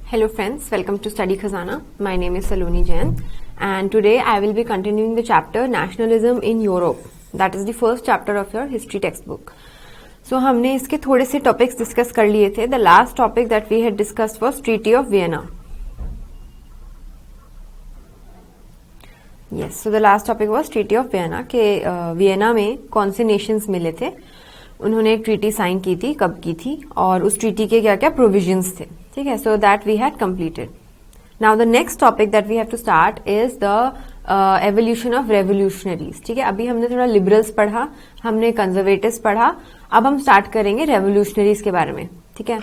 Hello friends, welcome to Study Khazana. My name is Saloni Jain and today I will be continuing the chapter Nationalism in Europe. That is the first chapter of your history textbook. So हमने इसके थोड़े से topics discuss कर लिए थे. The last topic that we had discussed was Treaty of Vienna. Yes, so the last topic was Treaty of Vienna के Vienna में कौन से nations मिले थे, उन्होंने एक ट्रीटी साइन की थी, कब की थी और उस ट्रीटी के क्या क्या प्रोविजंस थे. ठीक है, so that we had completed. Now the next topic that we have to start is the evolution of revolutionaries. ठीक है, अभी हमने थोड़ा लिबरल्स पढ़ा, हमने कंजर्वेटिव्स पढ़ा, अब हम स्टार्ट करेंगे रेवोल्यूशनरीज के बारे में. ठीक है,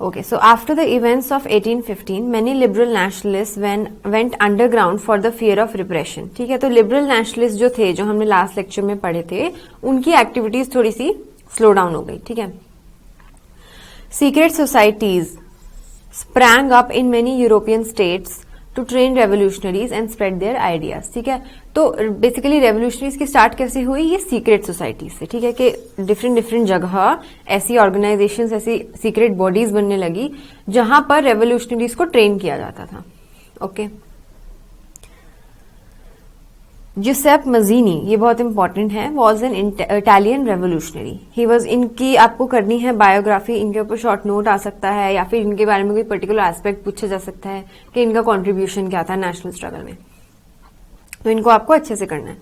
okay. So after the events of 1815 many liberal nationalist went underground for the fear of repression. ठीक है, तो लिबरल नेशनलिस्ट जो थे, जो हमने लास्ट लेक्चर में पढ़े थे, उनकी एक्टिविटीज थोड़ी सी स्लो डाउन हो गई. ठीक है, secret societies sprang up in many European states to train revolutionaries and spread their ideas. ठीक है, तो बेसिकली रेवोल्यूशनरीज की स्टार्ट कैसे हुई? ये सीक्रेट सोसाइटी से. ठीक है, कि डिफरेंट जगह ऐसी ऑर्गेनाइजेशंस, ऐसी सीक्रेट बॉडीज बनने लगी जहां पर रेवोल्यूशनरीज को ट्रेन किया जाता था. ओके. Giuseppe Mazzini, ये बहुत इंपॉर्टेंट है, was an Italian revolutionary. He was, इनकी आपको करनी है बायोग्राफी, इनके ऊपर शॉर्ट नोट आ सकता है या फिर इनके बारे में कोई पर्टिकुलर एस्पेक्ट पूछा जा सकता है कि इनका कंट्रीब्यूशन क्या था नेशनल स्ट्रगल में, तो इनको आपको अच्छे से करना है.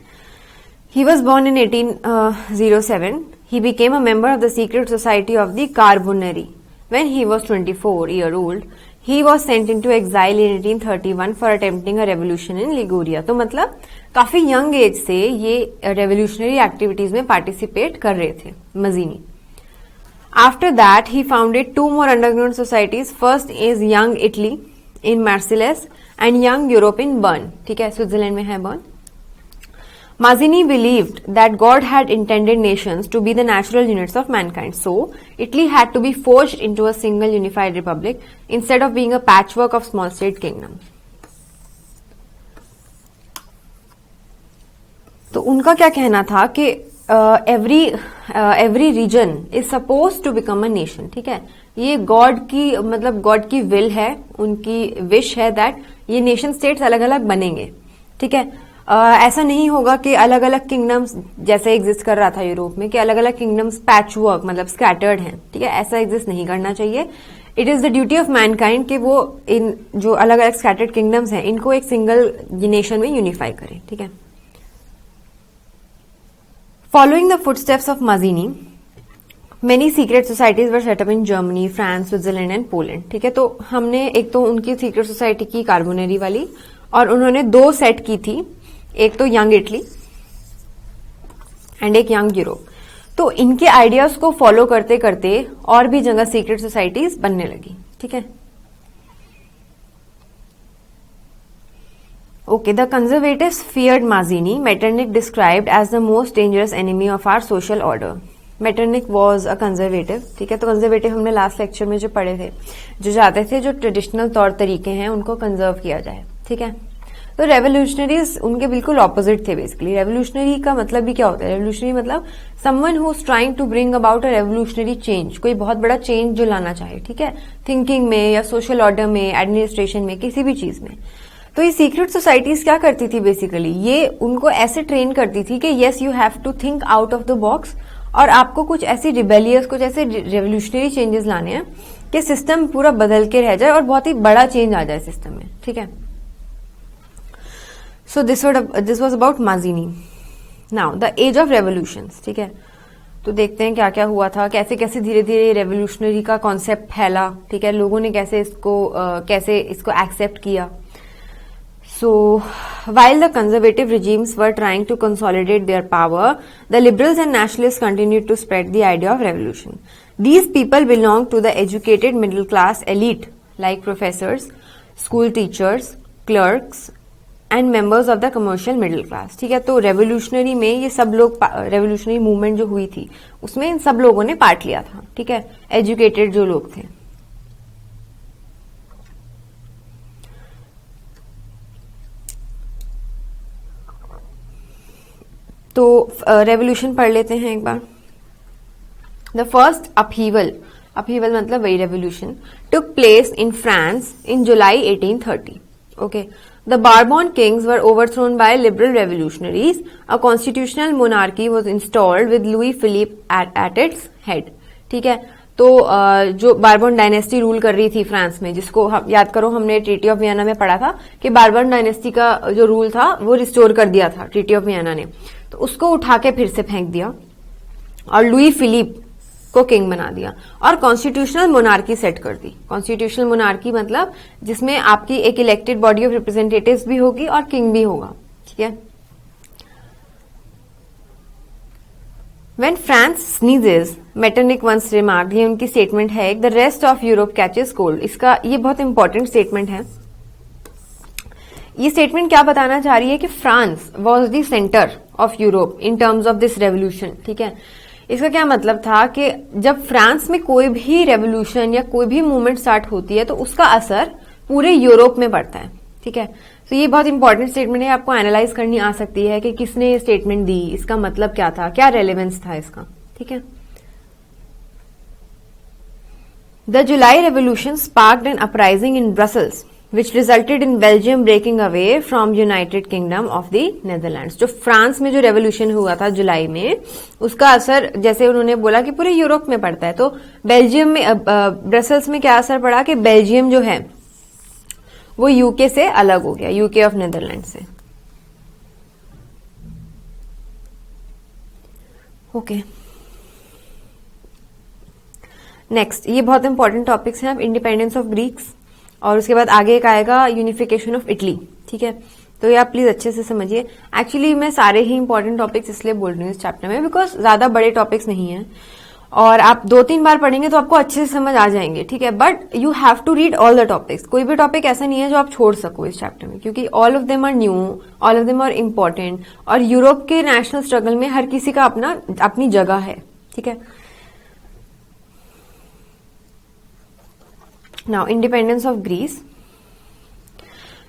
He was born in 1807. He became a member of the secret society of the Carbonari. When he was 24 year old, he was sent into exile in 1831 for attempting a revolution in Liguria. तो मतलब काफी young age से ये revolutionary activities में participate कर रहे थे Mazzini. After that he founded two more underground societies. First is Young Italy in Marseilles and Young Europe in Berne. ठीक है, स्विट्जरलैंड में है Berne. Mazzini believed that God had intended nations to be the natural units of mankind. So, Italy had to be forged into a single unified republic instead of being a patchwork of small state kingdoms. तो उनका क्या कहना था कि every region is supposed to become a nation. ठीक है, ये God की, मतलब गॉड की विल है, उनकी विश है दैट ये नेशन स्टेट्स अलग अलग बनेंगे. ठीक है, ऐसा नहीं होगा कि अलग अलग किंगडम्स जैसे एग्जिस्ट कर रहा था यूरोप में, कि अलग अलग किंगडम्स पैच वर्क मतलब स्कैटर्ड हैं. ठीक है, ऐसा एग्जिस्ट नहीं करना चाहिए. It is the duty of Mankind कि वो इन जो अलग अलग स्कैटर्ड किंगडम्स हैं इनको एक सिंगल नेशन में यूनिफाई करें. ठीक है, following the footsteps of Mazzini many secret societies were set up in Germany, France, Switzerland and Poland. ठीक है, तो हमने एक तो उनकी सीक्रेट सोसाइटी की कार्बोनरी वाली, और उन्होंने दो सेट की थी, एक तो यंग इटली एंड एक यंग यूरोप. तो इनके आइडियाज को फॉलो करते करते और भी जगह सीक्रेट सोसाइटीज बनने लगी. ठीक है, okay. The conservatives feared Mazzini. Metternich described as the most dangerous enemy of our social order. Metternich was a conservative. ठीक है, तो कंजर्वेटिव हमने लास्ट लेक्चर में जो पढ़े थे, जो चाहते थे जो ट्रेडिशनल तौर तरीके हैं उनको कंजर्व किया जाए. ठीक है, तो रेवोल्यूशनरीज उनके बिल्कुल ऑपोजिट थे. बेसिकली रेवोल्यूशनरी का मतलब भी क्या होता है? रेवोल्यूशनरी मतलब someone who is trying to bring about a revolutionary change, कोई बहुत बड़ा चेंज जो लाना चाहे. ठीक है, थिंकिंग में या सोशल ऑर्डर में, एडमिनिस्ट्रेशन में, किसी भी चीज में. तो ये सीक्रेट सोसाइटीज क्या करती थी? बेसिकली ये उनको ऐसे ट्रेन करती थी कि yes you have to think out of the box, और आपको कुछ ऐसी रिबेलियस, कुछ ऐसे रेवोल्यूशनरी चेंजेस लाने हैं कि सिस्टम पूरा बदल के रह जाए और बहुत ही बड़ा चेंज आ जाए सिस्टम में. ठीक है, so this was about Mazzini. Now the age of revolutions. ठीक है, तो देखते हैं क्या क्या हुआ था, कैसे कैसे धीरे धीरे रेवोल्यूशनरी का कॉन्सेप्ट फैला. ठीक है, लोगों ने कैसे इसको एक्सेप्ट किया. So while the conservative regimes were trying to consolidate their power, the liberals and nationalists continued to spread the idea of revolution. These people belonged to the educated middle class elite like professors, school teachers, clerks and members of the commercial middle class. ठीक है, तो revolutionary में ये सब लोग, revolutionary movement जो हुई थी उसमें इन सब लोगों ने पार्ट लिया था. ठीक है, एजुकेटेड जो लोग थे. तो रेवोल्यूशन पढ़ लेते हैं एक बार. द फर्स्ट अपहीवल अपहीवल मतलब वही revolution, took place in France in July 1830. Okay. The Bourbon kings were overthrown by liberal revolutionaries. A constitutional monarchy was installed with Louis Philippe at its head. ठीक है, तो जो बार्बन dynasty rule कर रही थी France में, जिसको याद करो हमने ट्रीटी ऑफ वियना में पढ़ा था कि बार्बन डायनेस्टी का जो रूल था वो रिस्टोर कर दिया था ट्रीटी ऑफ वियना ने, तो उसको उठा के फिर से फेंक दिया और लुई फिलिप को किंग बना दिया और कॉन्स्टिट्यूशनल मोनार्की सेट कर दी. कॉन्स्टिट्यूशनल मोनार्की मतलब जिसमें आपकी एक इलेक्टेड बॉडी ऑफ रिप्रेजेंटेटिव्स भी होगी और किंग भी होगा. ठीक है. When France sneezes, Metternich once remarked, ये उनकी स्टेटमेंट है, the rest of Europe catches cold. इसका ये बहुत इंपॉर्टेंट स्टेटमेंट है. ये स्टेटमेंट क्या बताना चाह रही है कि France was the centre of Europe in terms of this revolution. ठीक है. इसका क्या मतलब था कि जब फ्रांस में कोई भी रेवोल्यूशन या कोई भी मूवमेंट स्टार्ट होती है तो उसका असर पूरे यूरोप में पड़ता है. ठीक है. तो ये बहुत इंपॉर्टेंट स्टेटमेंट है, आपको एनालाइज करनी आ सकती है कि किसने ये स्टेटमेंट दी, इसका मतलब क्या था, क्या रेलेवेंस था इसका. ठीक है. The July revolution sparked an uprising in Brussels which resulted in Belgium breaking away from United Kingdom of the Netherlands. जो फ्रांस में जो रेवोल्यूशन हुआ था जुलाई में, उसका असर जैसे उन्होंने बोला कि पूरे यूरोप में पड़ता है, तो बेल्जियम में ब्रसल्स में क्या असर पड़ा कि बेल्जियम जो है वो यूके से अलग हो गया, यूके ऑफ नेदरलैंड से. ओके. नेक्स्ट, ये बहुत इंपॉर्टेंट टॉपिक्स हैं. अब इंडिपेंडेंस ऑफ ग्रीक्स और उसके बाद आगे एक आएगा यूनिफिकेशन ऑफ इटली. ठीक है. तो ये आप प्लीज अच्छे से समझिए. एक्चुअली मैं सारे ही इंपॉर्टेंट टॉपिक्स इसलिए बोल रही हूँ इस चैप्टर में बिकॉज ज्यादा बड़े टॉपिक्स नहीं है और आप 2-3 बार पढ़ेंगे तो आपको अच्छे से समझ आ जाएंगे. ठीक है. But you have to read all the topics. कोई भी टॉपिक ऐसा नहीं है जो आप छोड़ सको इस चैप्टर में, क्योंकि all of them are new, all of them are important और यूरोप के नेशनल स्ट्रगल में हर किसी का अपनी जगह है. ठीक है. Now, independence of Greece.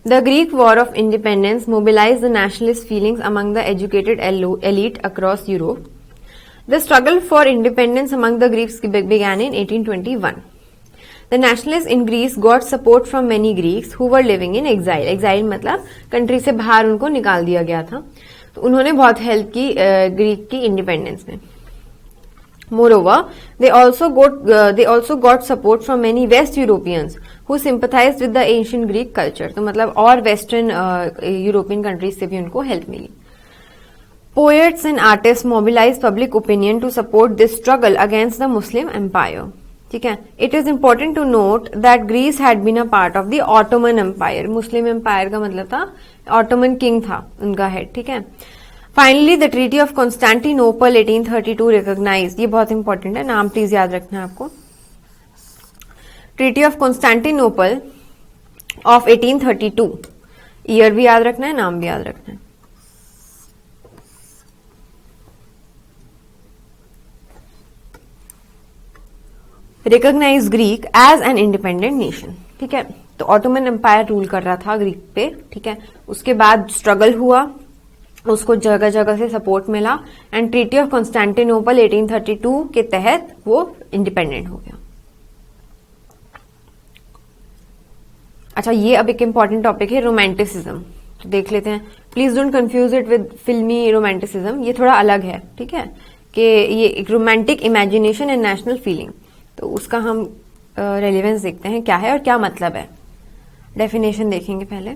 The Greek War of Independence mobilized the nationalist feelings among the educated elite across Europe. The struggle for independence among the Greeks began in 1821. The nationalists in Greece got support from many Greeks who were living in exile. Exile मतलब country से बाहर उनको निकाल दिया गया था, तो उन्होंने बहुत हेल्प की ग्रीक की इंडिपेंडेंस में. Moreover, they also got support from many West Europeans who sympathized with the ancient Greek culture. तो मतलब और वेस्टर्न यूरोपियन कंट्रीज से भी उनको हेल्प मिली. Poets and artists mobilized public opinion to support this struggle against the Muslim Empire. ठीक है. It is important to note that Greece had been a part of the Ottoman Empire. Muslim empire का मतलब था Ottoman king था उनका head. ठीक है. Finally the treaty of Constantinople 1832 recognized. ये बहुत इंपॉर्टेंट है, नाम प्लीज याद रखना है आपको. Treaty of Constantinople of 1832, year भी याद रखना है, नाम भी याद रखना है. Recognize Greek as an independent nation. ठीक है. तो ऑटोमन एम्पायर रूल कर रहा था ग्रीक पे. ठीक है. उसके बाद स्ट्रगल हुआ, उसको जगह जगह से सपोर्ट मिला एंड ट्रीटी ऑफ कॉन्स्टेंटिनोपल 1832 के तहत वो इंडिपेंडेंट हो गया. अच्छा, ये अब एक इंपॉर्टेंट टॉपिक है रोमांटिसिज्म. तो देख लेते हैं. Please don't confuse it with फिल्मी रोमांटिसिज्म. ये थोड़ा अलग है. ठीक है. कि ये एक romantic imagination and national feeling. तो उसका हम रेलिवेंस देखते हैं क्या है और क्या मतलब है. डेफिनेशन देखेंगे पहले.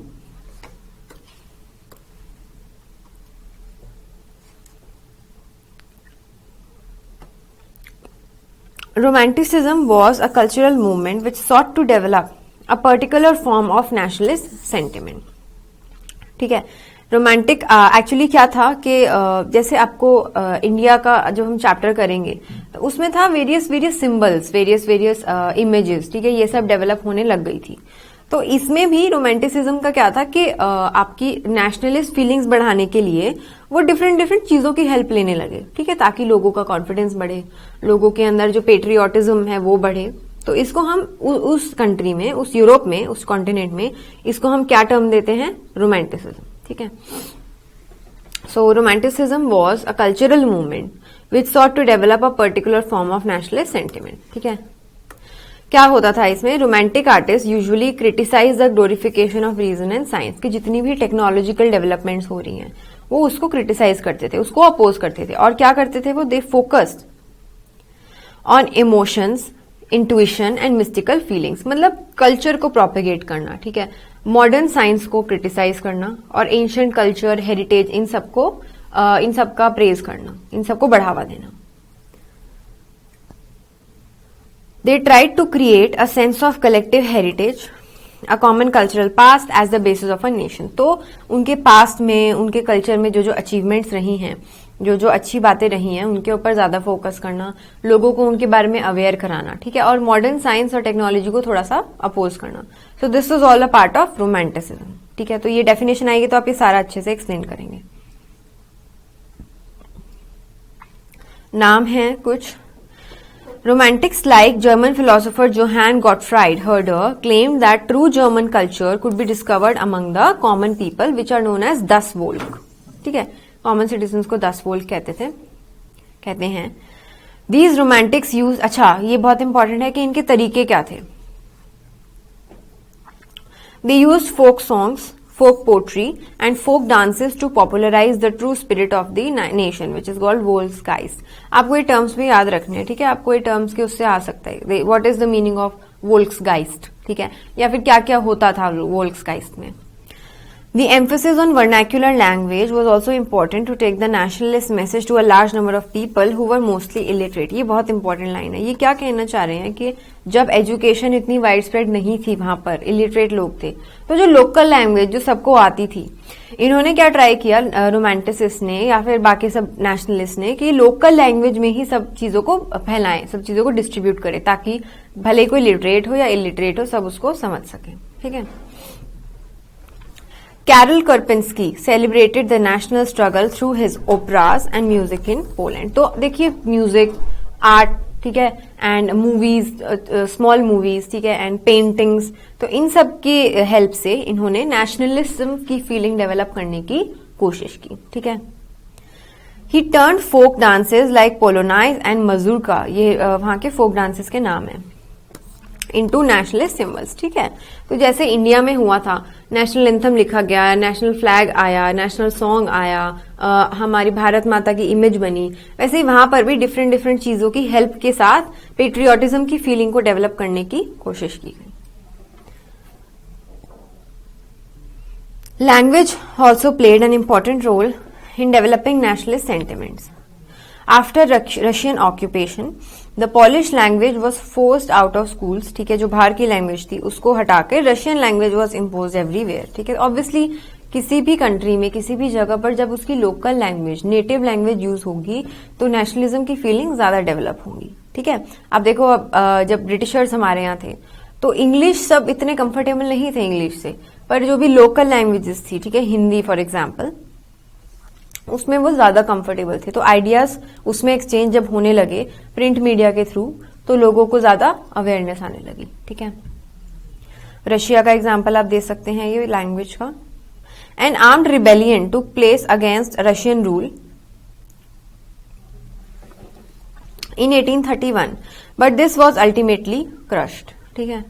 Romanticism was a cultural movement which sought to develop a particular form of nationalist sentiment. ठीक है. रोमांटिक एक्चुअली क्या था कि जैसे आपको इंडिया का जो हम चैप्टर करेंगे तो उसमें था वेरियस सिंबल्स, वेरियस इमेजेस. ठीक है. ये सब डेवलप होने लग गई थी. तो इसमें भी रोमांटिसिज्म का क्या था कि आपकी नेशनलिस्ट फीलिंग्स बढ़ाने के लिए वो डिफरेंट चीजों की हेल्प लेने लगे. ठीक है. ताकि लोगों का कॉन्फिडेंस बढ़े, लोगों के अंदर जो पेट्रियोटिज्म है वो बढ़े. तो इसको हम उस कंट्री में, उस यूरोप में, उस कॉन्टिनेंट में इसको हम क्या टर्म देते हैं? रोमांटिसिज्म. ठीक है. So romanticism was a cultural movement which sought to develop a particular form of nationalist sentiment. ठीक है. क्या होता था इसमें, romantic artist usually criticise the glorification of reason and science, कि जितनी भी टेक्नोलॉजिकल डेवलपमेंट्स हो रही हैं वो उसको क्रिटिसाइज करते थे, उसको अपोज करते थे। और क्या करते थे वो, they focused on emotions, intuition and mystical feelings, मतलब कल्चर को प्रोपेगेट करना, ठीक है, मॉडर्न साइंस को क्रिटिसाइज करना और एंशिएंट कल्चर, हेरिटेज, इन सबका प्रेज करना, इन सबको बढ़ावा देना। They tried to create a sense of collective heritage, a common cultural past as the basis of a nation. तो उनके पास्ट में, उनके कल्चर में जो जो अचीवमेंट्स रही हैं, जो जो अच्छी बातें रही हैं, उनके ऊपर ज्यादा फोकस करना, लोगों को उनके बारे में अवेयर कराना, ठीक है, और मॉडर्न साइंस और टेक्नोलॉजी को थोड़ा सा अपोज करना। So this was all a part of romanticism, ठीक है। तो ये डेफिनेशन आएगी तो आप ये सारा अच्छे से एक्सप्लेन करेंगे। नाम है कुछ। Romantics like German philosopher Johann Gottfried Herder claimed that true German culture could be discovered among the common people which are known as Das Volk, ठीक है, common citizens को Das Volk कहते हैं। These romantics use, अच्छा ये बहुत important है कि इनके तरीके क्या थे। They used folk songs, folk poetry and folk dances to popularize the true spirit of the nation, which is called Volksgeist. आपको ये टर्म्स भी याद रखने हैं, ठीक है, आपको ये टर्म्स के उससे आ सकता है, what is the meaning of Volksgeist, ठीक है, या फिर क्या क्या होता था Volksgeist में। The emphasis on vernacular language was also important to take the nationalist message to a large number of people who were mostly illiterate. ये बहुत इंपॉर्टेंट लाइन है। ये क्या कहना चाह रहे हैं कि जब एजुकेशन इतनी वाइड स्प्रेड नहीं थी, वहां पर इलिटरेट लोग थे, तो जो लोकल लैंग्वेज जो सबको आती थी, इन्होंने क्या ट्राई किया, रोमांटिसिस्ट ने या फिर बाकी सब नेशनलिस्ट ने, कि लोकल लैंग्वेज में ही सब चीजों को फैलाएं, सब चीजों को डिस्ट्रीब्यूट करें, ताकि भले कोई लिटरेट हो या इलिटरेट हो, सब उसको समझ सके, ठीक है। Karol Karpinski celebrated the national struggle through his operas and music in Poland. तो देखिए म्यूजिक, आर्ट, ठीक है, एंड मूवीज, स्मॉल मूवीज, ठीक है, एंड पेंटिंग्स, तो इन सब की हेल्प से इन्होंने नेशनलिज्म की फीलिंग डेवलप करने की कोशिश की, ठीक है। He turned folk dances like Polonaise and Mazurka, ये वहां के फोक डांसेस के नाम है, इनटू नेशनलिस्ट सिंबल्स, ठीक है। तो जैसे इंडिया में हुआ था, नेशनल एंथम लिखा गया, नेशनल फ्लैग आया, नेशनल सॉन्ग आया, हमारी भारत माता की इमेज बनी, वैसे ही वहां पर भी डिफरेंट डिफरेंट चीजों की हेल्प के साथ पेट्रियोटिज्म की फीलिंग को डेवलप करने की कोशिश की गई। Language also played an important role in developing nationalist sentiments. After Russian occupation, the Polish language was forced out of schools, ठीक है, जो बाहर की लैंग्वेज थी उसको हटाकर Russian language was impose everywhere, ठीक है। ऑब्वियसली किसी भी कंट्री में, किसी भी जगह पर जब उसकी local language, native language use होगी तो नेशनलिज्म की फीलिंग ज्यादा डेवलप होगी, ठीक है। अब देखो, जब ब्रिटिशर्स हमारे यहाँ थे तो इंग्लिश सब इतने कंफर्टेबल नहीं थे इंग्लिश से, पर जो भी लोकल लैंग्वेजेस थी, ठीक है, हिंदी फॉर एग्जाम्पल, उसमें वो ज्यादा कंफर्टेबल थे। तो आइडियाज उसमें एक्सचेंज जब होने लगे प्रिंट मीडिया के थ्रू, तो लोगों को ज्यादा अवेयरनेस आने लगी, ठीक है। रशिया का एग्जांपल आप दे सकते हैं ये लैंग्वेज का। N armed rebellion took place against Russian rule in 1831, but this was ultimately crushed, ठीक है।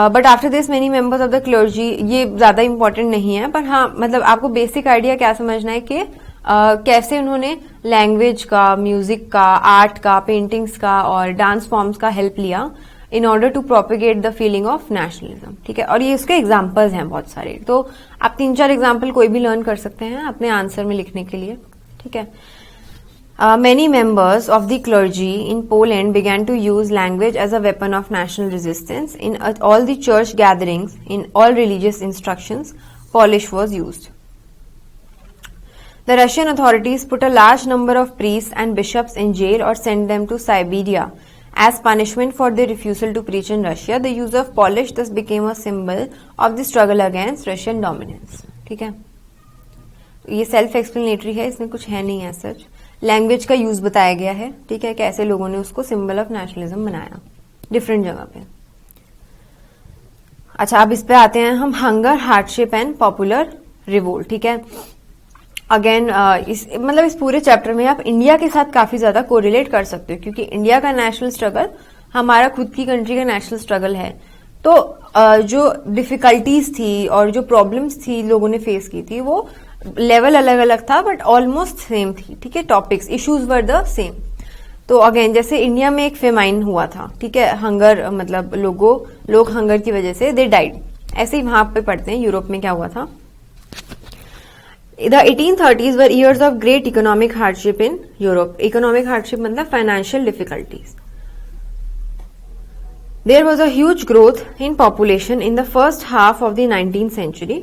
But after this many members of the clergy, ये ज्यादा इंपॉर्टेंट नहीं है, पर हाँ मतलब आपको बेसिक आइडिया क्या समझना है कि कैसे उन्होंने लैंग्वेज का, म्यूजिक का, आर्ट का, पेंटिंग्स का और डांस फॉर्म्स का हेल्प लिया in order to propagate the feeling of nationalism, ठीक है। और ये उसके एग्जाम्पल्स हैं बहुत सारे, तो आप 3-4 एग्जाम्पल कोई भी लर्न कर सकते हैं अपने आंसर में लिखने के लिए, ठीक है। Many members of the clergy in Poland began to use language as a weapon of national resistance. In all the church gatherings, in all religious instructions, Polish was used. The Russian authorities put a large number of priests and bishops in jail or sent them to Siberia. As punishment for their refusal to preach in Russia, the use of Polish thus became a symbol of the struggle against Russian dominance. ठीक है, ये self explanatory है, इसमें कुछ है नहीं है सच। Language का यूज बताया गया है, ठीक है, कैसे लोगों ने उसको सिंबल ऑफ नेशनलिज्म बनाया डिफरेंट जगह पे। अच्छा, अब इस पे आते हैं हम, hunger, hardship and popular revolt, ठीक है। अगेन इस पूरे चैप्टर में आप इंडिया के साथ काफी ज्यादा कोरिलेट कर सकते हो, क्योंकि इंडिया का नेशनल स्ट्रगल हमारा खुद की कंट्री का नेशनल स्ट्रगल है, तो जो डिफिकल्टीज थी और जो प्रॉब्लम्स थी लोगों ने फेस की थी वो लेवल अलग अलग था बट ऑलमोस्ट सेम थी, ठीक है। Topics, issues were the same. तो अगेन जैसे इंडिया में एक फेमाइन हुआ था, ठीक है, हंगर, मतलब लोग हंगर की वजह से दे डाइड, ऐसे ही वहां पे पढ़ते हैं यूरोप में क्या हुआ था। The 1830s were years of great economic hardship in Europe. Economic hardship मतलब financial difficulties. There was a huge growth in population in the first half of the 19th century.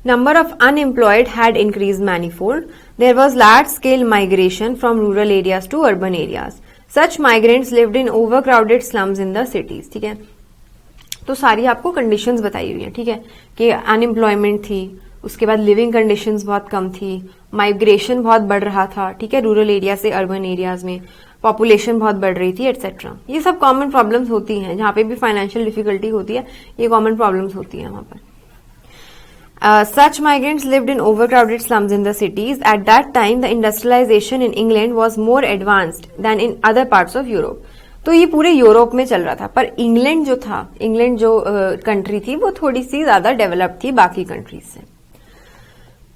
Number of unemployed had increased manifold. There was large-scale migration from rural areas to urban areas. Such migrants lived in overcrowded slums in the cities. ठीक है, तो सारी आपको conditions बताई हुई है, ठीक है, कि अनएम्प्लॉयमेंट थी, उसके बाद लिविंग कंडीशंस बहुत कम थी, माइग्रेशन बहुत बढ़ रहा था, ठीक है, रूरल एरिया से अर्बन एरियाज में पॉपुलेशन बहुत बढ़ रही थी, एटसेट्रा। ये सब कॉमन प्रॉब्लम्स होती हैं, जहां पे भी फाइनेंशियल डिफिकल्टी होती है ये कॉमन प्रॉब्लम्स होती हैं वहां पर। Such migrants lived in overcrowded slums in the cities. At that time, the industrialization in England was more advanced than in other parts of Europe. तो ये पूरे यूरोप में चल रहा था, पर इंग्लैंड जो था, इंग्लैंड जो कंट्री थी वो थोड़ी सी ज्यादा डेवलप थी बाकी कंट्रीज से।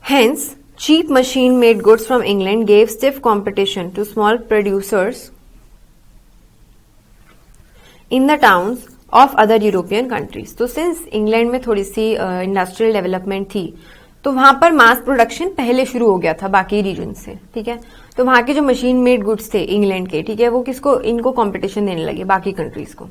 Hence, cheap machine-made goods from England gave stiff competition to small producers in the towns of other European countries. तो सिंस इंग्लैंड में थोड़ी सी इंडस्ट्रियल डेवलपमेंट थी, तो वहां पर मास प्रोडक्शन पहले शुरू हो गया था बाकी रीजन से, ठीक है। तो वहां के जो मशीन मेड गुड्स थे इंग्लैंड के, ठीक है, वो इनको कंपटीशन देने लगे बाकी कंट्रीज को।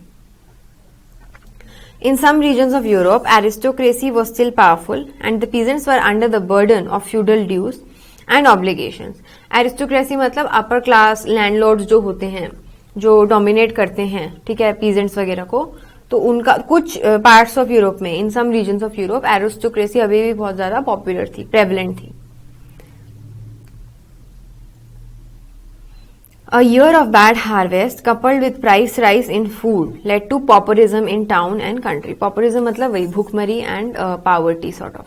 In some regions of Europe, aristocracy was still powerful and the peasants were under the burden of feudal dues and obligations. Aristocracy मतलब अपर क्लास लैंडलॉर्ड्स जो होते हैं, जो डोमिनेट करते हैं, ठीक है, पीजेंट्स वगैरह को, तो उनका कुछ पार्ट्स ऑफ यूरोप में, इन सम रीजन्स ऑफ यूरोप, एरिस्टोक्रेसी अभी भी बहुत ज्यादा पॉपुलर थी, प्रेवलेंट थी। A year of bad harvest coupled with price rise in food led to pauperism in town and country. Pauperism मतलब वही भूखमरी and poverty sort of.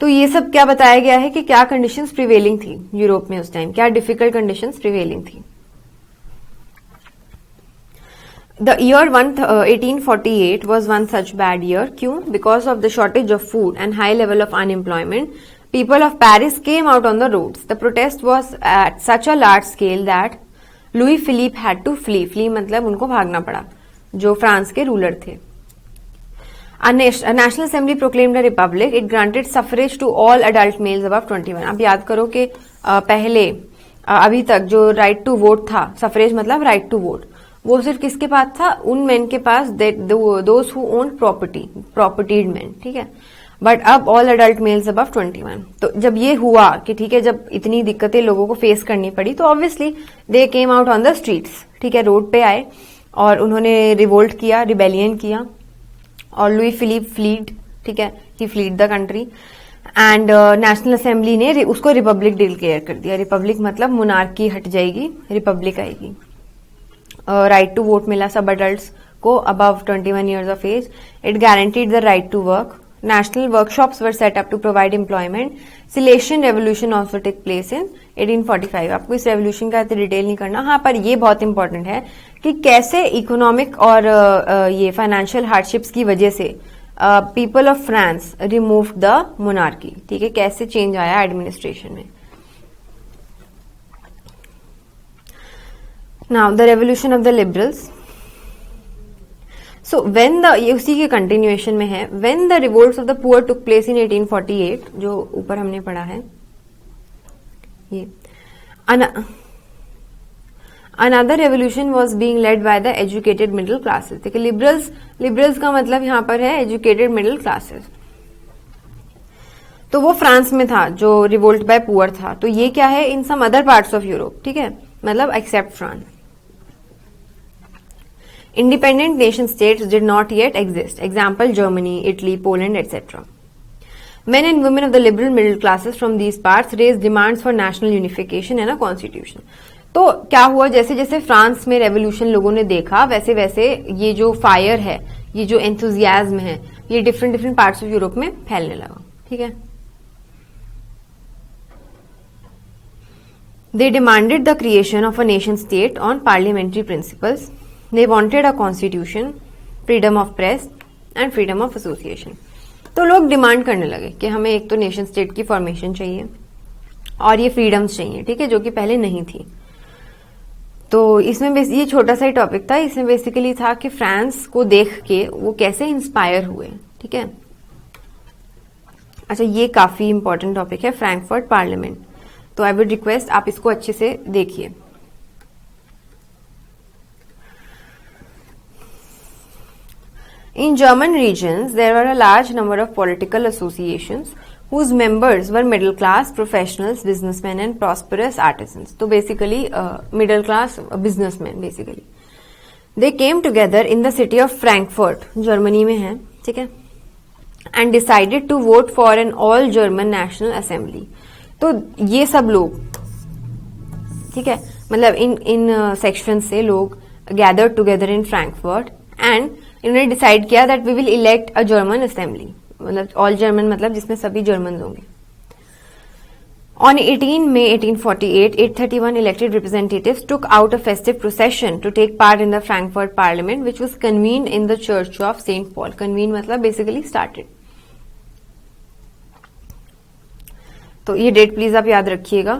तो ये सब क्या बताया गया है कि क्या कंडीशंस प्रिवेलिंग थी यूरोप में उस टाइम, क्या डिफिकल्ट कंडीशंस प्रिवेलिंग थी। The year 1848 was one such bad year. क्यों? Because of the shortage of food and high level of unemployment, people of Paris came out on the roads. The protest was at such a large scale that Louis Philippe had to flee. Flee मतलब उनको भागना पड़ा, जो France के ruler थे। A National Assembly proclaimed a republic. It granted suffrage to all adult males above 21. अब याद करो कि पहले अभी तक जो राइट टू वोट था, सफरेज मतलब राइट टू वोट, वो सिर्फ किसके पास था? उन मेन के पास, those who own propertied men, ठीक है। बट अब ऑल अडल्ट मेल्स अबव 21। तो जब ये हुआ कि ठीक है, जब इतनी दिक्कतें लोगों को फेस करनी पड़ी, तो obviously they came out on the streets, ठीक है, रोड पे आए और उन्होंने रिवोल्ट किया, रिबेलियन किया, और लुई फिलिप फ्लीड, ठीक है, he fled the country, and national assembly ने उसको रिपब्लिक डिक्लेयर कर दिया। रिपब्लिक मतलब मोनार्की हट जाएगी, रिपब्लिक आएगी। राइट टू वोट मिला सब अडल्ट्स को above 21 years of age. It guaranteed the right to work. National workshops were set up to provide employment. Silesian revolution also took place in 1845. आपको इस revolution का detail नहीं करना, हाँ, पर ये बहुत इंपॉर्टेंट है कि कैसे इकोनॉमिक और ये फाइनेंशियल हार्डशिप्स की वजह से people of France remove the monarchy, ठीक है, कैसे चेंज आया एडमिनिस्ट्रेशन में। Now the revolution of the liberals. So when the, ये उसी के कंटिन्यूएशन में है, when the revolts of the poor took place in 1848, जो ऊपर हमने पढ़ा है ये। Another revolution was being led by the educated middle classes. देखिए लिबरल्स का मतलब यहां पर है एजुकेटेड मिडिल क्लासेस। तो वो फ्रांस में था जो रिवोल्ट बाय पुअर था, तो ये क्या है? In some other parts of Europe, ठीक है, मतलब except France. Independent nation states did not yet exist. Example, Germany, Italy, Poland, etc. Men and women of the liberal middle classes from these parts raised demands for national unification and a constitution. तो क्या हुआ? जैसे जैसे France में revolution लोगों ने देखा, वैसे वैसे ये जो फायर है, ये जो एंथुजियाज्म है, ये डिफरेंट पार्ट्स ऑफ यूरोप में फैलने लगा, ठीक है। They demanded the creation of a nation state on parliamentary principles. They wanted a constitution, freedom of press and freedom of association. तो लोग डिमांड करने लगे कि हमें एक तो नेशन स्टेट की फॉर्मेशन चाहिए और ये फ्रीडम्स चाहिए, ठीक है, जो कि पहले नहीं थी. तो इसमें ये छोटा सा ही टॉपिक था. इसमें बेसिकली था कि फ्रांस को देख के वो कैसे इंस्पायर हुए, ठीक है. अच्छा, ये काफी इंपॉर्टेंट टॉपिक है, फ्रैंकफर्ट पार्लियामेंट. तो आई वुड रिक्वेस्ट आप इसको अच्छे से देखिए. In German regions, there were a large number of political associations whose members were middle class, professionals, businessmen and prosperous artisans. So basically, middle class businessmen basically. They came together in the city of Frankfurt, Germany में है, ठीक है, and decided to vote for an all German National Assembly. तो ये सब लोग, ठीक है, मतलब इन सेक्शन से लोग gather together in Frankfurt and इन्होंने डिसाइड किया that we will elect a German assembly, मतलब ऑल जर्मन, मतलब जिसमें सभी जर्मन होंगे. On 18 May 1848, 831 elected representatives took out a festive procession to take part in the Frankfurt Parliament, which was convened in the Church of St. Paul. Convene मतलब basically started. तो ये date please आप याद रखिएगा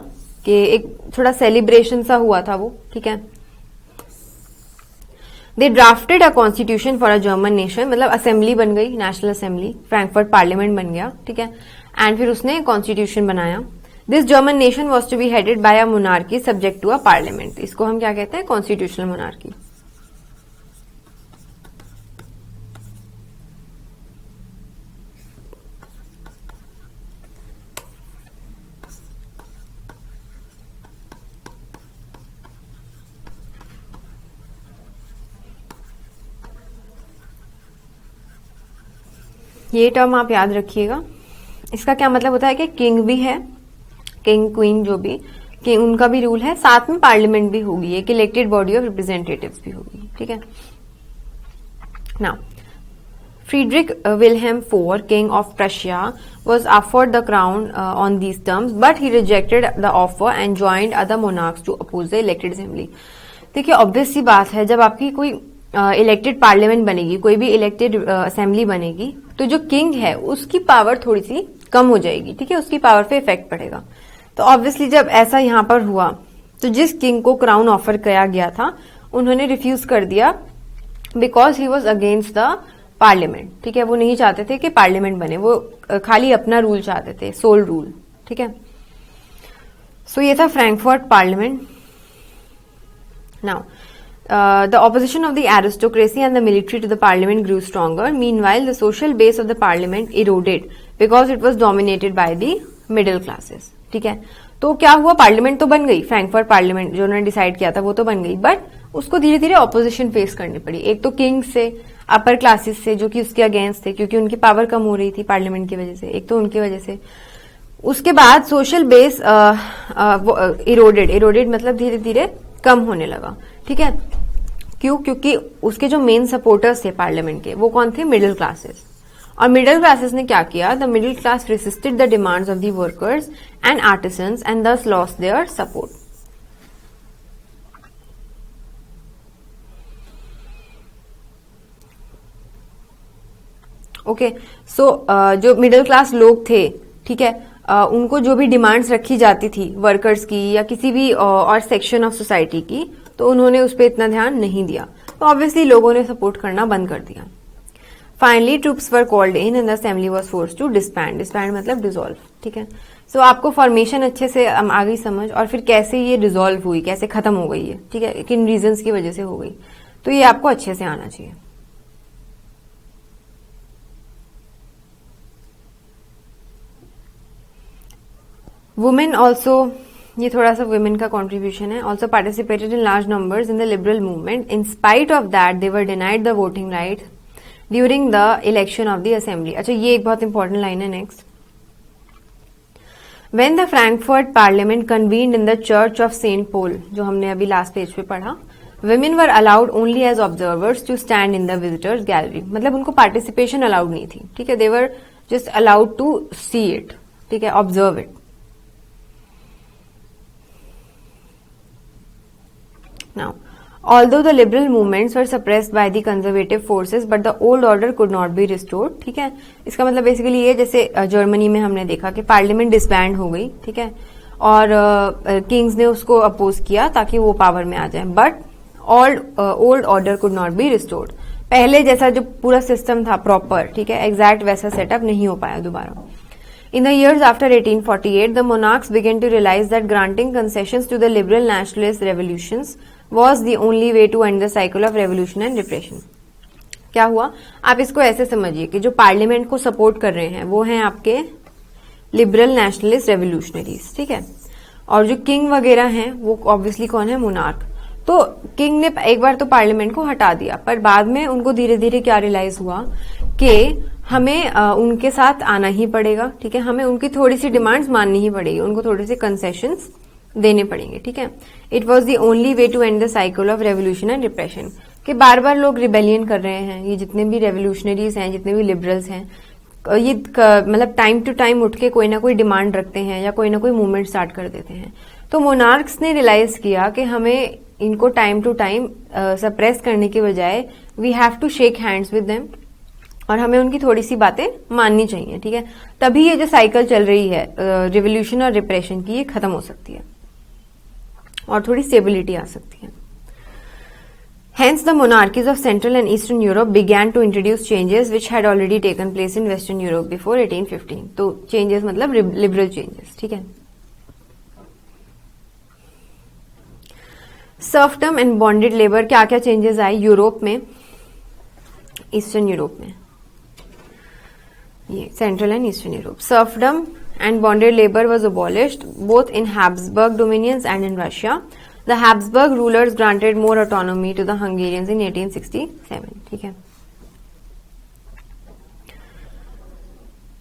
कि एक थोड़ा सेलिब्रेशन सा हुआ था वो, ठीक है. They drafted a constitution for a German nation, मतलब असेंबली बन गई, नेशनल असेंबली, फ्रैंकफर्ट पार्लियामेंट बन गया, ठीक है. एंड फिर उसने कॉन्स्टिट्यूशन बनाया. This German nation was to be headed by a monarchy subject to a parliament. इसको हम क्या कहते हैं, कॉन्स्टिट्यूशनल मोनार्की. ये टर्म आप याद रखिएगा. इसका क्या मतलब होता है कि किंग भी है, किंग क्वीन जो भी, कि उनका भी रूल है, साथ में पार्लियामेंट भी होगी, एक इलेक्टेड बॉडी ऑफ रिप्रेजेंटेटिव्स भी होगी, ठीक है. Now Friedrich Wilhelm IV, king of Prussia, was offered the crown on these terms, but he rejected the offer and joined other monarchs to oppose the elected assembly. देखिए, obvious सी बात है, जब आपकी कोई इलेक्टेड पार्लियामेंट बनेगी, कोई भी elected assembly बनेगी, तो जो किंग है उसकी पावर थोड़ी सी कम हो जाएगी, ठीक है, उसकी पावर पे इफेक्ट पड़ेगा. तो ऑब्वियसली जब ऐसा यहां पर हुआ, तो जिस किंग को क्राउन ऑफर किया गया था उन्होंने रिफ्यूज कर दिया, because he was against the parliament, ठीक है. वो नहीं चाहते थे कि पार्लियामेंट बने, वो खाली अपना रूल चाहते थे, सोल रूल, ठीक है. सो ये था Frankfurt parliament. Now the opposition of the aristocracy and the military to the parliament grew stronger. Meanwhile, the social base of the parliament eroded because it was dominated by the middle classes. ठीक है, तो क्या हुआ, parliament तो बन गई, Frankfurt parliament जो उन्होंने डिसाइड किया था वो तो बन गई, बट उसको धीरे धीरे ऑपोजिशन फेस करनी पड़ी. एक तो किंग से, अपर क्लासेस से जो कि उसके अगेंस्ट थे क्योंकि उनकी पावर कम हो रही थी पार्लियामेंट की वजह से, एक तो उनकी वजह से. उसके बाद सोशल बेस इरोडेड मतलब धीरे धीरे कम होने लगा, ठीक है. क्यों? क्योंकि उसके जो मेन सपोर्टर्स थे पार्लियामेंट के, वो कौन थे, मिडिल क्लासेस. और मिडिल क्लासेस ने क्या किया, the middle class resisted the demands of the workers and artisans and दस लॉस्ट देयर सपोर्ट. ओके, सो जो मिडिल क्लास लोग थे, ठीक है, उनको जो भी डिमांड्स रखी जाती थी वर्कर्स की या किसी भी और सेक्शन ऑफ सोसाइटी की, तो उन्होंने उस पर इतना ध्यान नहीं दिया, तो ऑब्वियसली लोगों ने सपोर्ट करना बंद कर दिया. Finally troops were called in and the assembly was forced to disband. Disband मतलब डिसॉल्व, ठीक है. सो आपको फॉर्मेशन अच्छे से आ गई समझ, और फिर कैसे ये डिसॉल्व हुई, कैसे खत्म हो गई है, ठीक है, किन रीजंस की वजह से हो गई, तो ये आपको अच्छे से आना चाहिए. वुमेन ऑल्सो, ये थोड़ा सा वुमेन का कॉन्ट्रीब्यूशन है, also participated in large numbers in the liberal movement. In spite of that they were denied the voting right during the election of the assembly. अच्छा, ये एक बहुत इंपॉर्टेंट लाइन है. Next, when the Frankfurt parliament convened in the church of Saint Paul, जो हमने अभी last page पे पढ़ा, women were allowed only as observers to stand in the visitors gallery. मतलब उनको पार्टिसिपेशन अलाउड नहीं थी, ठीक है, they were just allowed to see it, ठीक है, observe it. Now, although the liberal movements were suppressed by the conservative forces, but the old order could not be restored. ठीक है, इसका मतलब बेसिकली ये, जैसे जर्मनी में हमने देखा कि पार्लियामेंट डिसबैंड हो गई, ठीक है, और किंग्स ने उसको अपोज किया ताकि वो पावर में आ जाए, but old order could not be restored. पहले जैसा जो पूरा सिस्टम था प्रॉपर, ठीक है, एग्जैक्ट वैसा सेटअप नहीं हो पाया दोबारा. In the years after 1848, the monarchs began to realize that granting concessions to the liberal nationalist revolutions was the only way to end the cycle of revolution and repression. क्या हुआ, आप इसको ऐसे समझिए कि जो पार्लियामेंट को सपोर्ट कर रहे हैं वो हैं आपके लिबरल नेशनलिस्ट रेवोल्यूशनरीज, ठीक है, और जो किंग वगैरह हैं वो ऑब्वियसली कौन है, मोनार्क. तो किंग ने एक बार तो पार्लियामेंट को हटा दिया, पर बाद में उनको धीरे धीरे क्या रियलाइज हुआ कि हमें उनके साथ आना ही पड़ेगा, ठीक है, हमें उनकी थोड़ी सी डिमांड्स माननी ही पड़ेगी, उनको थोड़े से कंसेशंस देने पड़ेंगे, ठीक है. It was the only way to end the cycle of revolution and repression. कि बार बार लोग रिबेलियन कर रहे हैं, ये जितने भी रेवोल्यूशनरीज हैं, जितने भी लिबरल्स हैं, ये मतलब टाइम टू टाइम उठ के कोई ना कोई डिमांड रखते हैं या कोई ना कोई मूवमेंट स्टार्ट कर देते हैं. तो मोनार्क्स ने रियलाइज किया कि हमें इनको टाइम टू टाइम सप्रेस करने के बजाय we have to shake hands with them, और हमें उनकी थोड़ी सी बातें माननी चाहिए, ठीक है. तभी ये जो साइकिल चल रही है रिवोल्यूशन और रिप्रेशन की, ये खत्म हो सकती है और थोड़ी स्टेबिलिटी आ सकती है. Hence, the monarchies of Central and Eastern Europe began to introduce changes which had already taken place in Western Europe before 1815. तो changes मतलब liberal changes, ठीक है. सर्फडम एंड बॉन्डेड लेबर, क्या क्या चेंजेस आए यूरोप में, ईस्टर्न यूरोप में, ये central and eastern Europe. Serfdom and bonded labor was abolished both in Habsburg dominions and in Russia. The Habsburg rulers granted more autonomy to the Hungarians in 1867. ठीक है,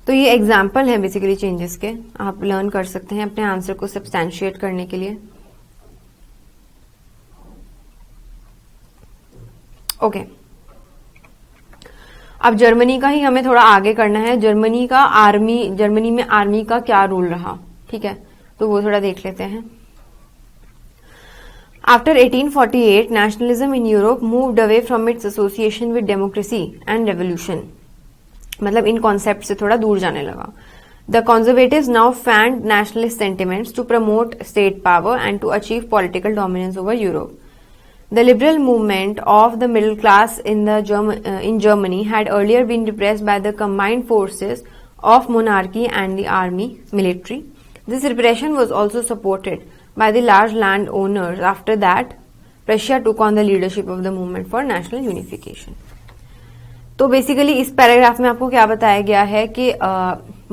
तो ये example है basically changes के, आप learn कर सकते हैं अपने आंसर को सब्सटैंशिएट करने के लिए. ओके, अब जर्मनी का ही हमें थोड़ा आगे करना है. जर्मनी में आर्मी का क्या रोल रहा, ठीक है, तो वो थोड़ा देख लेते हैं. After 1848 nationalism in Europe moved away from its association with democracy and revolution, मतलब इन कॉन्सेप्ट से थोड़ा दूर जाने लगा. The conservatives now fanned nationalist sentiments to promote state power and to achieve political dominance over Europe. The liberal movement of the middle class in Germany had earlier been repressed by the combined forces of monarchy and the army military. This repression was also supported by the large landowners. After that, Prussia took on the leadership of the movement for national unification. तो basically इस paragraph में आपको क्या बताया गया है कि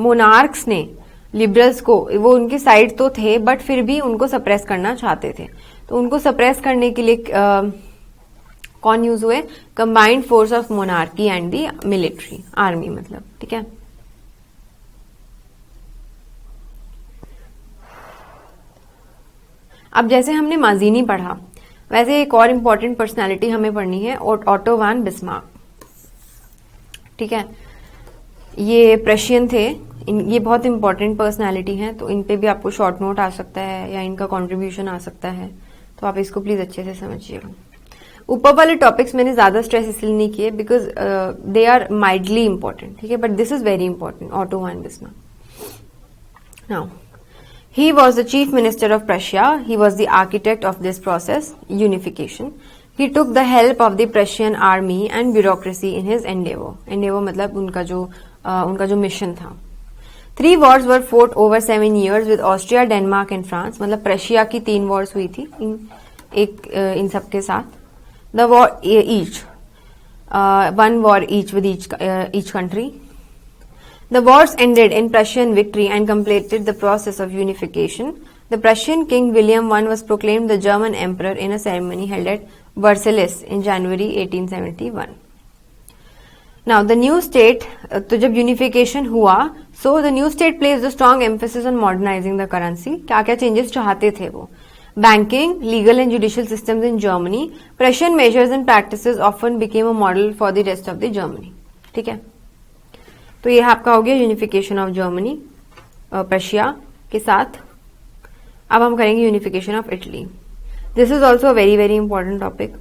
monarchs ने लिबरल्स को, वो उनके साइड तो थे बट फिर भी उनको सप्रेस करना चाहते थे. तो उनको सप्रेस करने के लिए कौन यूज हुए, combined force of monarchy and the military, army मतलब, ठीक है. अब जैसे हमने माजीनी पढ़ा वैसे एक और इम्पोर्टेंट पर्सनालिटी हमें पढ़नी है, ऑटो वान बिस्मार्क, ठीक है. ये प्रशियन थे, ये बहुत इंपॉर्टेंट पर्सनालिटी हैं, तो इन पे भी आपको शॉर्ट नोट आ सकता है या इनका कंट्रीब्यूशन आ सकता है, तो आप इसको प्लीज अच्छे से समझिएगा. ऊपर वाले टॉपिक्स मैंने ज्यादा स्ट्रेस इसलिए नहीं किए because they are mildly important, ठीक है, but this is very important. Otto von Bismarck. Now he was the chief minister of Prussia. He was the architect of this process, unification. He took the help of the Prussian army and bureaucracy in his endeavor. Endeavor मतलब उनका जो mission था. 3 wars were fought over 7 years with Austria, Denmark and France. मतलब प्रशिया की 3 wars हुई थी इन सब के साथ. The war each, 1 war each with each country. The wars ended in Prussian victory and completed the process of unification. The Prussian king William I was proclaimed the German emperor in a ceremony held at Versailles in January 1871. Now the new state, तो जब unification हुआ, so the new state placed a strong emphasis on modernizing the currency. क्या क्या changes चाहते थे वो? Banking, legal and judicial systems in Germany. Prussian measures and practices often became a model for the rest of the Germany. ठीक है, तो ये आपका हो गया यूनिफिकेशन ऑफ जर्मनी प्रशिया के साथ. अब हम करेंगे unification of Italy. This is also a very very important topic.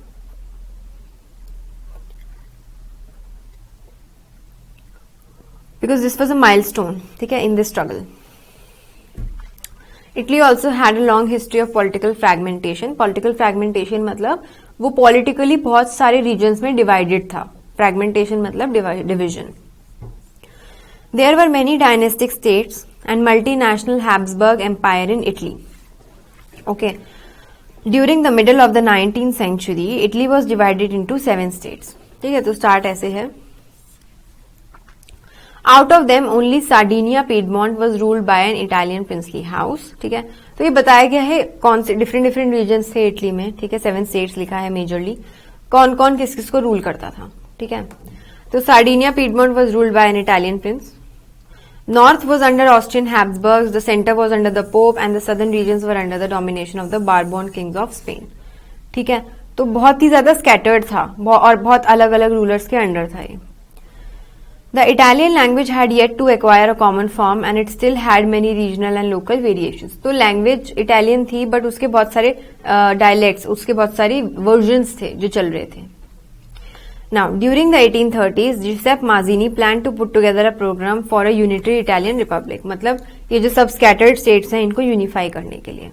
Because this was a milestone, ठीक है, in this struggle. Italy also had a long history of political fragmentation. Political fragmentation मतलब वो politically बहुत सारे regions में divided था. Fragmentation मतलब division. There were many dynastic states and multinational Habsburg Empire in Italy. Okay. During the middle of the 19th century, Italy was divided into 7 states. ठीक है, तो start ऐसे है. Out of them, only Sardinia Piedmont was ruled by an Italian princely house. ठीक है, तो ये बताया गया है कौन से डिफरेंट रीजन्स थे इटली में. ठीक है, 7 स्टेट्स लिखा है मेजरली. कौन कौन किस किस को रूल करता था. ठीक है, तो Sardinia piedmont was ruled by an Italian Prince. North was under Austrian Habsburgs, the center was under the Pope, and the southern regions were under the domination of the Bourbon kings of Spain. ठीक है, तो बहुत ही ज्यादा scattered था और बहुत अलग अलग रूलर्स के अंडर था ये. The Italian language had yet to acquire a common form and it still had many regional and local variations. तो लैंग्वेज इटालियन थी बट उसके बहुत सारे डायलेक्ट्स, उसके बहुत सारी वर्जन्स थे जो चल रहे थे. Now, during the 1830s, Giuseppe Mazzini planned to put together a program for a unitary Italian republic. मतलब ये जो सब scattered states हैं इनको unify करने के लिए.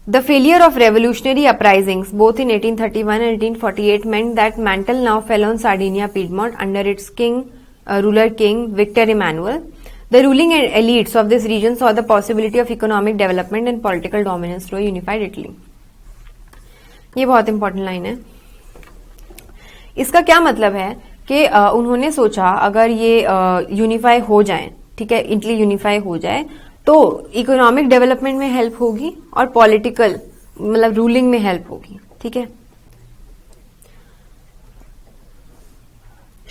The failure of revolutionary uprisings, both in 1831 and 1848, meant that mantle now fell on Sardinia Piedmont under its ruler king Victor Emmanuel. The ruling elites of this region saw the possibility of economic development and political dominance to a unified Italy. ये बहुत important line है. इसका क्या मतलब है कि उन्होंने सोचा अगर ये यूनिफाई हो जाए, ठीक है, इटली यूनिफाई हो जाए तो इकोनॉमिक डेवलपमेंट में हेल्प होगी और पॉलिटिकल मतलब रूलिंग में हेल्प होगी. ठीक है.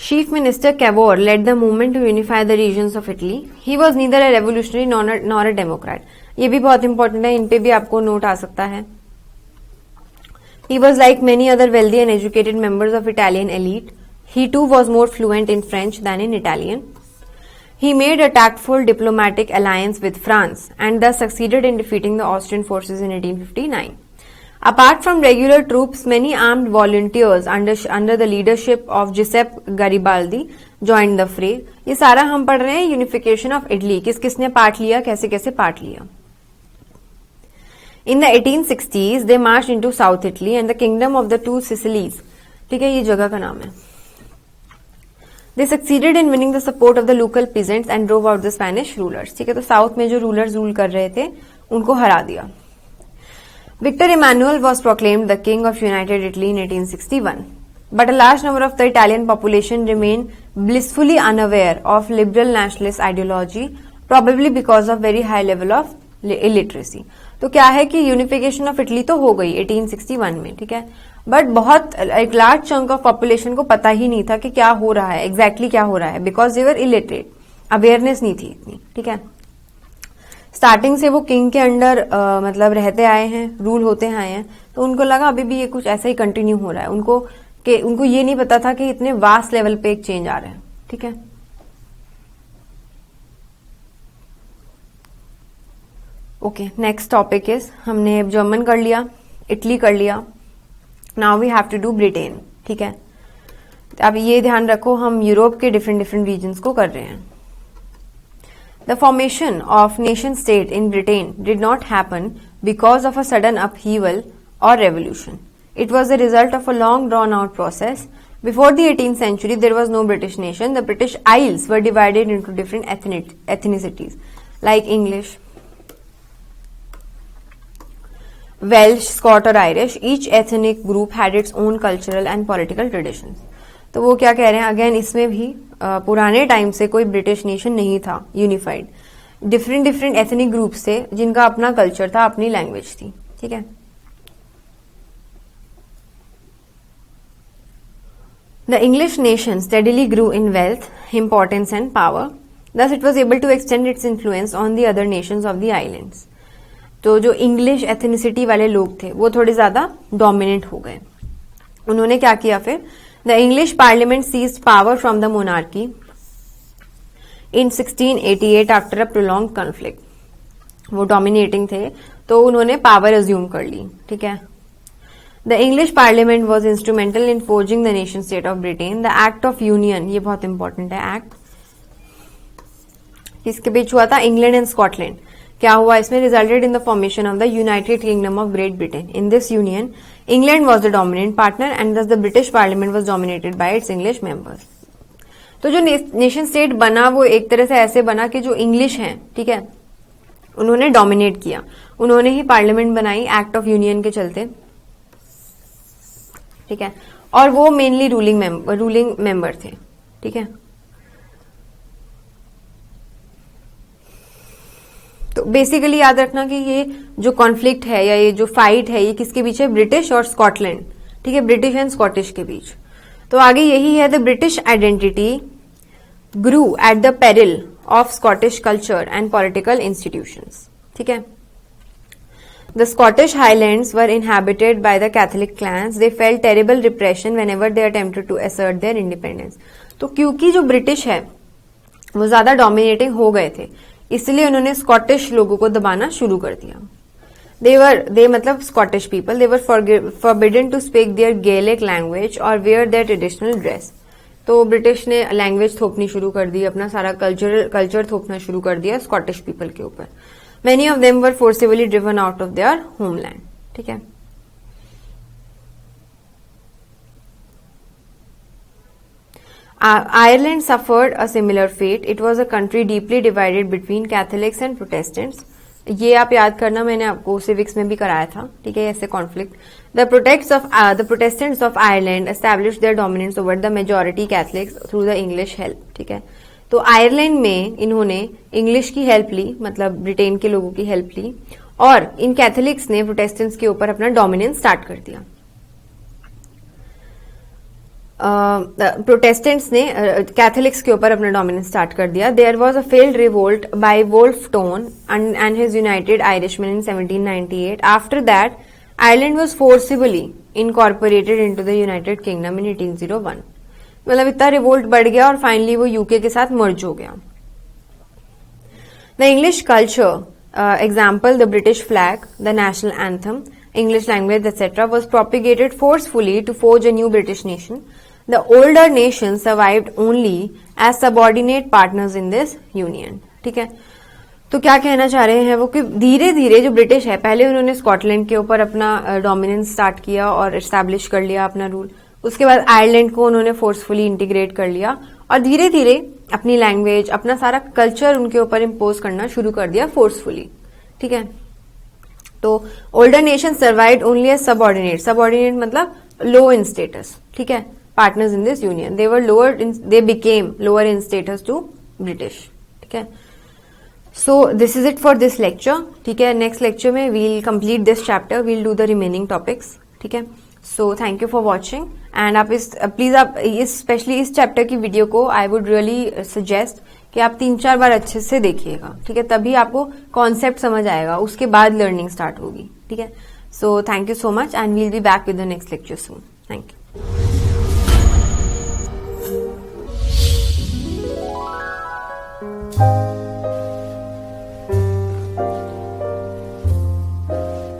Chief minister Cavour led the movement to unify the regions of Italy. He was neither a revolutionary nor a democrat. ये भी बहुत इंपॉर्टेंट है, इन पे भी आपको नोट आ सकता है. He was like many other wealthy and educated members of Italian elite. He too was more fluent in French than in Italian. He made a tactful diplomatic alliance with France and thus succeeded in defeating the Austrian forces in 1859. Apart from regular troops, many armed volunteers under the leadership of Giuseppe Garibaldi joined the fray. ये सारा हम पढ़ रहे हैं unification of Italy, किस किसने part लिया, कैसे कैसे पार्ट लिया. In the 1860s, they marched into South Italy and the kingdom of the two Sicilies. ठीक है, ये जगह का नाम है. They succeeded in winning the support of the local peasants and drove out the Spanish rulers. ठीक है, तो साउथ में जो रूलर्स रूल कर रहे थे उनको हरा दिया. Victor Emmanuel was proclaimed the king of United Italy in 1861. But a large number of the Italian population remained blissfully unaware of liberal nationalist ideology, probably because of very high level of illiteracy. तो क्या है कि unification of Italy तो हो गई 1861 में, ठीक है, बट बहुत एक लार्ज चंक ऑफ पॉपुलेशन को पता ही नहीं था कि क्या हो रहा है, एग्जैक्टली क्या हो रहा है, because they were illiterate, awareness नहीं थी इतनी. ठीक है, स्टार्टिंग से वो किंग के अंडर मतलब रहते आए हैं, रूल होते आए हैं, तो उनको लगा अभी भी ये कुछ ऐसा ही कंटिन्यू हो रहा है. उनको ये नहीं पता था कि इतने वास्ट लेवल पे एक चेंज आ रहा है. ठीक है, ओके, नेक्स्ट टॉपिक इज, हमने जर्मन कर लिया, इटली कर लिया, now we have to do Britain. ठीक है, अब ये ध्यान रखो हम यूरोप के डिफरेंट रीजन्स को कर रहे हैं. The formation of nation state in Britain did not happen because of a sudden upheaval और revolution. It was the result of a long drawn out process. Before the 18th century, there was no British nation. The British Isles were divided into different ethnicities, like English, Welsh, Scot or Irish. Each ethnic group had its own cultural and political traditions. तो वो क्या कह रहे हैं, again इसमें भी पुराने time से कोई ब्रिटिश नेशन नहीं था यूनिफाइड. डिफरेंट एथनिक ग्रुप्स थे जिनका अपना कल्चर था, अपनी लैंग्वेज थी. ठीक है, The English nation steadily grew in wealth, importance and power. Thus it was able to extend its influence on the other nations of the islands. तो जो इंग्लिश एथनिसिटी वाले लोग थे वो थोड़े ज्यादा डोमिनेंट हो गए. उन्होंने क्या किया फिर, the English parliament seized power from the monarchy in 1688 after a prolonged conflict. वो डोमिनेटिंग थे तो उन्होंने पावर अज्यूम कर ली, ठीक है। The English parliament was instrumental in forging the nation state of Britain. The act of union, ये बहुत इंपॉर्टेंट है एक्ट, किसके बीच हुआ था? England and Scotland. क्या हुआ इसमें? Resulted in the formation of the United Kingdom of great Britain. In this union England was the dominant partner and thus the British parliament was dominated by its English members. तो जो nation state बना वो एक तरह से ऐसे बना कि जो इंग्लिश हैं, ठीक है, उन्होंने डोमिनेट किया, उन्होंने ही पार्लियामेंट बनाई एक्ट ऑफ यूनियन के चलते, ठीक है, और वो मेनली रूलिंग मेंबर थे, ठीक है। तो बेसिकली याद रखना कि ये जो कॉन्फ्लिक्ट है या ये जो फाइट है ये किसके बीच है? ब्रिटिश और स्कॉटलैंड, ठीक है, ब्रिटिश एंड स्कॉटिश के बीच। तो आगे यही है, the British identity grew at the peril of Scottish culture and political institutions, ठीक है। The Scottish Highlands were inhabited by the Catholic clans. They felt terrible repression whenever they attempted to assert their independence. तो क्योंकि जो British है वो ज्यादा dominating हो गए थे, इसलिए उन्होंने स्कॉटिश लोगों को दबाना शुरू कर दिया। they मतलब Scottish people, they were forbidden to speak their Gaelic language or wear their traditional dress. तो ब्रिटिश ने लैंग्वेज थोपनी शुरू कर दी, अपना सारा कल्चर थोपना शुरू कर दिया स्कॉटिश पीपल के ऊपर। Many of them were forcibly driven out of their homeland, ठीक है। Ireland suffered a similar fate. It was a country deeply divided between Catholics and Protestants. ये आप याद करना, मैंने आपको सिविक्स में भी कराया था, ठीक है, ऐसे conflict. The Protestants of Ireland established their dominance over the majority Catholics through the English help, ठीक है। तो आयरलैंड में इन्होंने इंग्लिश की हेल्प ली, मतलब ब्रिटेन के लोगों की हेल्प ली, और इन कैथोलिक्स ने प्रोटेस्टेंट्स के ऊपर अपना डोमिनेंस स्टार्ट कर दिया। प्रोटेस्टेंट्स ने कैथोलिक्स के ऊपर अपना डोमिनेंस स्टार्ट कर दिया। There was a failed revolt by Wolfe Tone and his United Irishmen in 1798। After that Ireland was forcibly incorporated into the United Kingdom in 1801। मतलब इतना रिवोल्ट बढ़ गया और फाइनली वो यूके के साथ मर्ज हो गया। The English culture example, the British flag, the national anthem, English language, etc., was propagated forcefully to forge a new British nation. The older nations survived only as subordinate partners in this union. ठीक है, तो क्या कहना चाह रहे हैं वो कि धीरे धीरे जो ब्रिटिश है, पहले उन्होंने स्कॉटलैंड के ऊपर अपना डोमिनेंस स्टार्ट किया और एस्टैब्लिश कर लिया अपना रूल। उसके बाद आयरलैंड को उन्होंने फोर्सफुली इंटीग्रेट कर लिया और धीरे धीरे अपनी लैंग्वेज, अपना सारा कल्चर उनके ऊपर इम्पोज करना शुरू कर दिया फोर्सफुली, ठीक है। तो older nation survived only as subordinate, subordinate मतलब लो इन स्टेटस, ठीक है, partners in this union. They were lower in, they became lower in status to British, ठीक है। So this is it for this lecture, ठीक है। Next lecture में we'll complete this chapter, we'll do the remaining topics, ठीक है। So thank you for watching and आप please आप specially इस चैप्टर की वीडियो को आई वुड रियली सजेस्ट कि आप 3-4 बार अच्छे से देखिएगा, ठीक है, तभी आपको कॉन्सेप्ट समझ आएगा, उसके बाद लर्निंग स्टार्ट होगी, ठीक है। So thank you so much and we'll be back with the next lecture soon. Thank you.